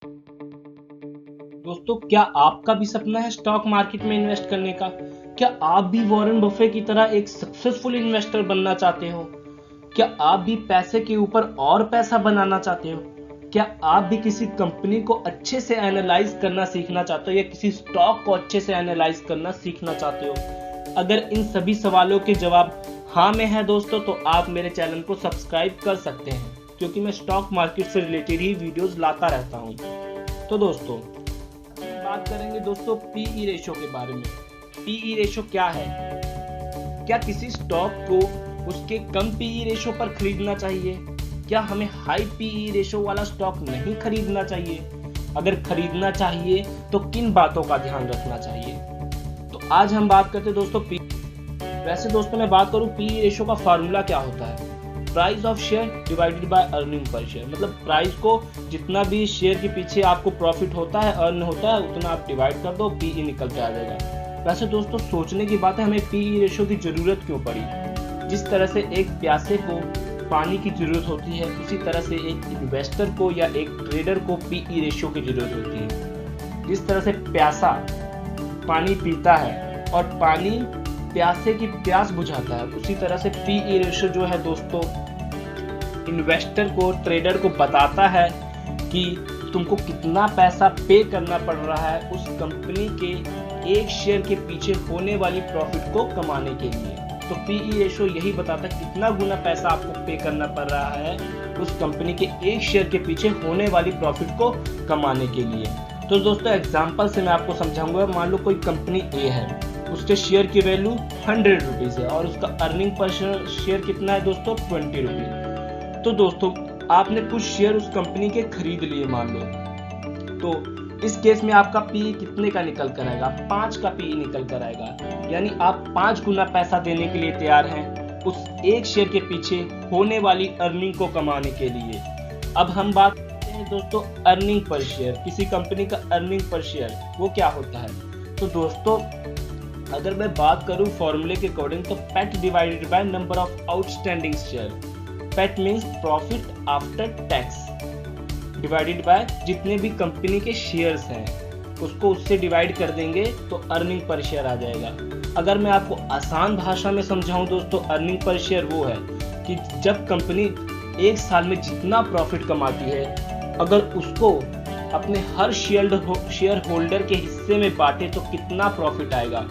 दोस्तों, क्या आपका भी सपना है स्टॉक मार्केट में इन्वेस्ट करने का? क्या आप भी वॉरेन बफे की तरह एक सक्सेसफुल इन्वेस्टर बनना चाहते हो? क्या आप भी पैसे के ऊपर और पैसा बनाना चाहते हो? क्या आप भी किसी कंपनी को अच्छे से एनालाइज करना सीखना चाहते हो या किसी स्टॉक को अच्छे से एनालाइज करना सीखना चाहते हो? अगर इन सभी सवालों के जवाब हाँ में है दोस्तों, तो आप मेरे चैनल को सब्सक्राइब कर सकते हैं, क्योंकि मैं स्टॉक मार्केट से रिलेटेड ही वीडियोस लाता रहता हूँ। तो दोस्तों, बात करेंगे दोस्तों पीई रेशो के बारे में। पीई रेशो क्या है? क्या किसी स्टॉक को उसके कम पीई रेशो पर खरीदना चाहिए? क्या हमें हाई पीई रेशो वाला स्टॉक नहीं खरीदना चाहिए? अगर खरीदना चाहिए तो किन बातों का ध्यान रखना चाहिए? तो आज हम बात करते हैं दोस्तों वैसे दोस्तों मैं बात करूं पीई रेशो का फार्मूला क्या होता है। Price of share divided by earning per share, मतलब प्राइस को जितना भी शेयर के पीछे आपको प्रॉफिट होता है, अर्न होता है, उतना आप डिवाइड कर दो, पीई निकल के आ जाएगा। वैसे दोस्तों सोचने की बात है, हमें पीई रेशो की जरूरत क्यों पड़ी? जिस तरह से एक प्यासे को पानी की जरूरत होती है, उसी तरह से एक इन्वेस्टर को या एक ट्रेडर को पीई रेशो की जरूरत होती है। जिस तरह से प्यासा पानी पीता है और पानी प्यासे की प्यास बुझाता है, उसी तरह से पीई रेशो जो है दोस्तों इन्वेस्टर को, ट्रेडर को बताता है कि तुमको कितना पैसा पे करना पड़ रहा है उस कंपनी के एक शेयर के पीछे होने वाली प्रॉफिट को कमाने के लिए। तो पीई रेशो यही बताता है कितना गुना पैसा आपको पे करना पड़ रहा है उस कंपनी के एक शेयर के पीछे होने वाली प्रॉफिट को कमाने के लिए। तो दोस्तों एग्जांपल से मैं आपको समझाऊंगा। मान लो कोई कंपनी ए है, उसके शेयर की वैल्यू 100 रुपीज है और उसका अर्निंग पर शेयर कितना है दोस्तों? 20 रुपीज। तो दोस्तों आपने कुछ शेयर उस कंपनी के खरीद लिए मान लो, तो इस केस में आपका पीई कितने का निकल कर आएगा? 5 का पीई निकल कर आएगा। यानी आप 5 गुना पैसा देने के लिए तैयार हैं उस एक शेयर के पीछे होने वाली अर्निंग को कमाने के लिए। अब हम बात करते हैं दोस्तों अर्निंग पर शेयर। किसी कंपनी का अर्निंग पर शेयर वो क्या होता है? तो दोस्तों अगर मैं बात करूं फॉर्मूले के अकॉर्डिंग, तो PAT divided by number of outstanding share. PAT means profit after tax, divided by जितने भी कंपनी के शेयर्स हैं उसको उससे डिवाइड कर देंगे तो अर्निंग पर शेयर आ जाएगा। अगर मैं आपको आसान भाषा में समझाऊं दोस्तों, अर्निंग पर शेयर वो है कि जब कंपनी एक साल में जितना प्रॉफिट कमाती है, अगर उसको अपने हर शेयर होल्डर के हिस्से में बांटे तो कितना प्रॉफिट आएगा,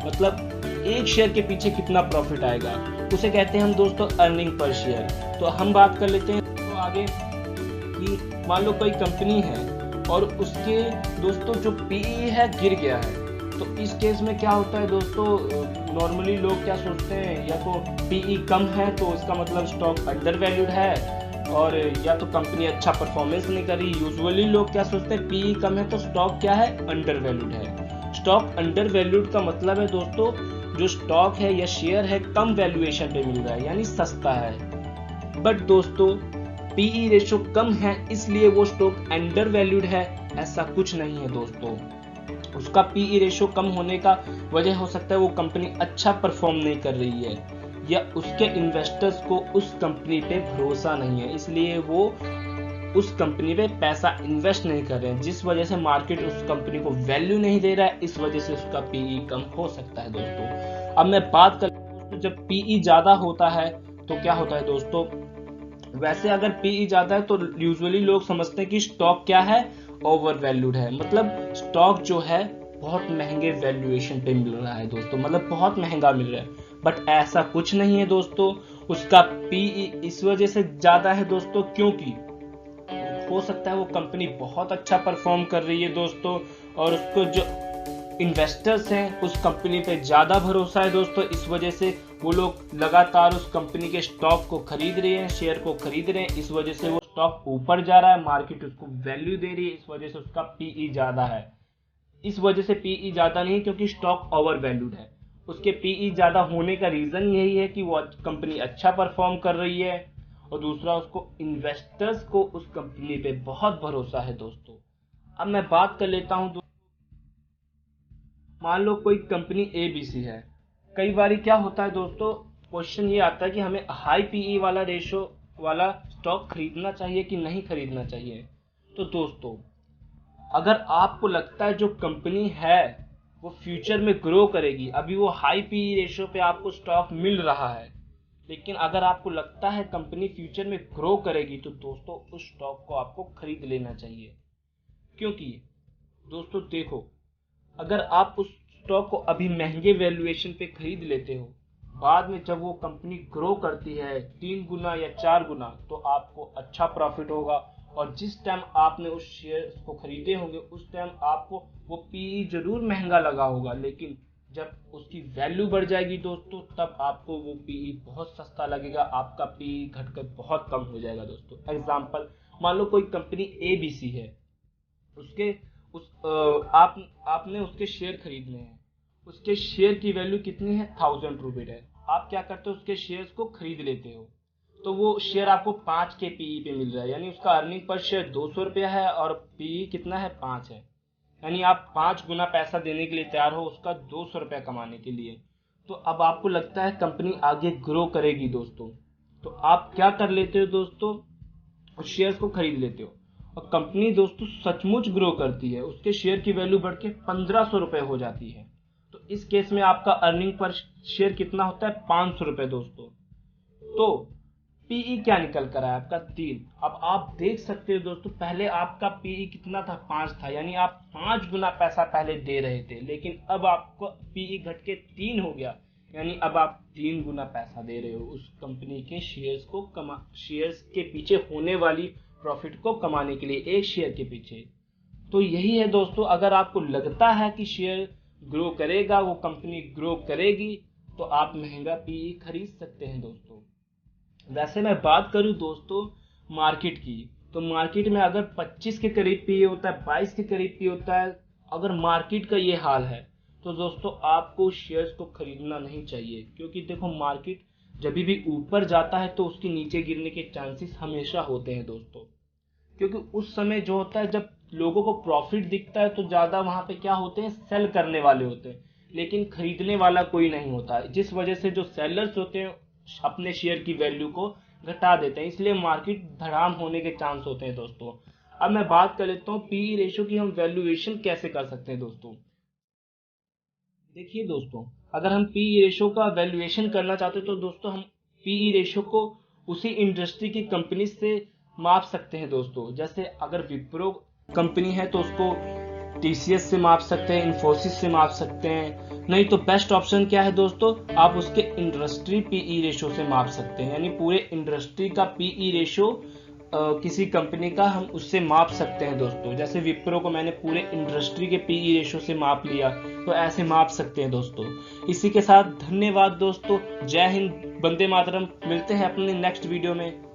मतलब एक शेयर के पीछे कितना प्रॉफिट आएगा, उसे कहते हैं हम दोस्तों अर्निंग पर शेयर। तो हम बात कर लेते हैं तो आगे कि मान लो कोई कंपनी है और उसके दोस्तों जो पीई है गिर गया है, तो इस केस में क्या होता है दोस्तों, नॉर्मली लोग क्या सोचते हैं, या तो पीई कम है तो इसका मतलब स्टॉक अंडर वैल्यूड है, और या तो कंपनी अच्छा परफॉर्मेंस नहीं कर रही। यूजुअली लोग क्या सोचते हैं, पीई कम है तो स्टॉक क्या है? अंडर वैल्यूड है। स्टॉक अंडर वैल्यूड का मतलब है दोस्तों जो स्टॉक है या शेयर है कम वैल्यूएशन पे मिल रहा है, यानी सस्ता है। बट दोस्तों पीई रेशो कम है इसलिए वो स्टॉक अंडर वैल्यूड है, ऐसा कुछ नहीं है दोस्तों। उसका पीई रेशो कम होने का वजह हो सकता है वो कंपनी अच्छा परफॉर्म नहीं कर रही है, या उसके इन्वेस्टर्स को उस कंपनी पे भरोसा नहीं है, इसलिए वो उस कंपनी पे पैसा इन्वेस्ट नहीं कर रहे हैं, जिस वजह से मार्केट उस कंपनी को वैल्यू नहीं दे रहा है, इस वजह से उसका पीई कम हो सकता है दोस्तों। अब मैं बात कर दोस्तों जब पीई ज्यादा होता है तो क्या होता है दोस्तों, वैसे अगर पीई ज्यादा है तो यूजुअली लोग समझते हैं कि स्टॉक क्या है? ओवर वैल्यूड है, मतलब स्टॉक जो है बहुत महंगे वैल्यूएशन पे मिल रहा है दोस्तों, मतलब बहुत महंगा मिल रहा है। बट ऐसा कुछ नहीं है दोस्तों, उसका पीई इस वजह से ज्यादा है दोस्तों क्योंकि हो सकता है वो कंपनी बहुत अच्छा परफॉर्म कर रही है दोस्तों, और उसको जो इन्वेस्टर्स हैं उस कंपनी पे ज्यादा भरोसा है दोस्तों, इस वजह से वो लोग लगातार उस कंपनी के स्टॉक को खरीद रहे हैं, शेयर को खरीद रहे हैं, इस वजह से वो स्टॉक ऊपर जा रहा है, मार्केट उसको वैल्यू दे रही है, इस वजह से उसका पीई ज्यादा है। इस वजह से पीई ज्यादा नहीं है क्योंकि स्टॉक ओवर वैल्यूड है। उसके पीई ज्यादा होने का रीजन यही है कि वो कंपनी अच्छा परफॉर्म कर रही है, और दूसरा उसको इन्वेस्टर्स को उस कंपनी पे बहुत भरोसा है दोस्तों। अब मैं बात कर लेता हूं, मान लो कोई कंपनी एबीसी है। कई बार क्या होता है दोस्तों, क्वेश्चन ये आता है कि हमें हाई पीई वाला रेशो वाला स्टॉक खरीदना चाहिए कि नहीं खरीदना चाहिए। तो दोस्तों अगर आपको लगता है जो कंपनी है वो फ्यूचर में ग्रो करेगी, अभी वो हाई पीई रेशियो पे आपको स्टॉक मिल रहा है, लेकिन अगर आपको लगता है कंपनी फ्यूचर में ग्रो करेगी तो दोस्तों उस स्टॉक को आपको खरीद लेना चाहिए। क्योंकि दोस्तों देखो, अगर आप उस स्टॉक को अभी महंगे वैल्यूएशन पे खरीद लेते हो, बाद में जब वो कंपनी ग्रो करती है 3 गुना या 4 गुना, तो आपको अच्छा प्रॉफिट होगा। और जिस टाइम आपने उस शेयर को खरीदे होंगे उस टाइम आपको वो पीई जरूर महंगा लगा होगा, लेकिन जब उसकी वैल्यू बढ़ जाएगी दोस्तों तब आपको वो पीई बहुत सस्ता लगेगा, आपका पीई घटकर बहुत कम हो जाएगा। दोस्तों एग्जांपल, मान लो कोई कंपनी एबीसी है, उसके आपने उसके शेयर खरीदने हैं, उसके शेयर की वैल्यू कितनी है, 1000 रुपये है। आप क्या करते हो, उसके शेयर्स को खरीद लेते हो, तो वो शेयर आपको 5 के पीई पे मिल रहा है, यानी उसका अर्निंग पर शेयर 200 रुपया है और पीई कितना है, 5 है। यानी आप 5 गुना पैसा देने के लिए तैयार हो उसका 200 रुपया कमाने के लिए। तो अब आपको लगता है कंपनी आगे ग्रो करेगी दोस्तों, तो आप क्या कर लेते हो दोस्तों, उस शेयर्स को खरीद लेते हो। और कंपनी दोस्तों सचमुच ग्रो करती है, उसके शेयर की वैल्यू बढ़ के 1500 रुपये हो जाती है, तो इस केस में आपका अर्निंग पर शेयर कितना होता है, 500 रुपये दोस्तों। तो पीई क्या निकल कर आया आपका, 3। अब आप देख सकते हो दोस्तों, पहले आपका पीई कितना था, 5 था, यानी आप 5 गुना पैसा पहले दे रहे थे, लेकिन अब आपको पीई घट के 3 हो गया, यानी अब आप 3 गुना पैसा दे रहे हो उस कंपनी के शेयर्स के पीछे होने वाली प्रॉफिट को कमाने के लिए, एक शेयर के पीछे। तो यही है दोस्तों, अगर आपको लगता है कि शेयर ग्रो करेगा, वो कंपनी ग्रो करेगी, तो आप महंगा पीई खरीद सकते हैं दोस्तों। वैसे मैं बात करूं दोस्तों मार्केट की, तो मार्केट में अगर 25 के करीब पीई होता है, 22 के करीब पीई होता है, अगर मार्केट का ये हाल है तो दोस्तों आपको शेयर्स को खरीदना नहीं चाहिए। क्योंकि देखो, मार्केट जब भी ऊपर जाता है तो उसके नीचे गिरने के चांसेस हमेशा होते हैं दोस्तों। क्योंकि उस समय जो होता है, जब लोगों को प्रॉफिट दिखता है तो ज्यादा वहां पे क्या होते हैं, सेल करने वाले होते हैं, लेकिन खरीदने वाला कोई नहीं होता है, जिस वजह से जो सेलर्स होते हैं अपने शेयर की वैल्यू को घटा देते हैं, इसलिए मार्केट धड़ाम होने के चांस होते हैं दोस्तों। अब मैं बात कर लेता हूँ पीई रेशियो की, हम वैल्यूएशन कैसे कर सकते हैं दोस्तों। देखिए दोस्तों, अगर हम पीई रेशियो का वैल्यूएशन करना चाहते हैं तो दोस्तों हम पीई रेशियो को उसी इंडस्ट्री की कंपनी से माप सकते हैं दोस्तों। जैसे अगर विप्रो कंपनी है तो उसको टीसीएस से माप सकते हैं, इन्फोसिस से माप सकते हैं, नहीं तो बेस्ट ऑप्शन क्या है दोस्तों, आप उसके इंडस्ट्री पीई रेशियो से माप सकते हैं, यानी पूरे इंडस्ट्री का पीई रेशियो किसी कंपनी का हम उससे माप सकते हैं दोस्तों। जैसे विप्रो को मैंने पूरे इंडस्ट्री के पीई रेशियो से माप लिया, तो ऐसे माप सकते हैं दोस्तों। इसी के साथ धन्यवाद दोस्तों, जय हिंद, वंदे मातरम। मिलते हैं अपने नेक्स्ट वीडियो में।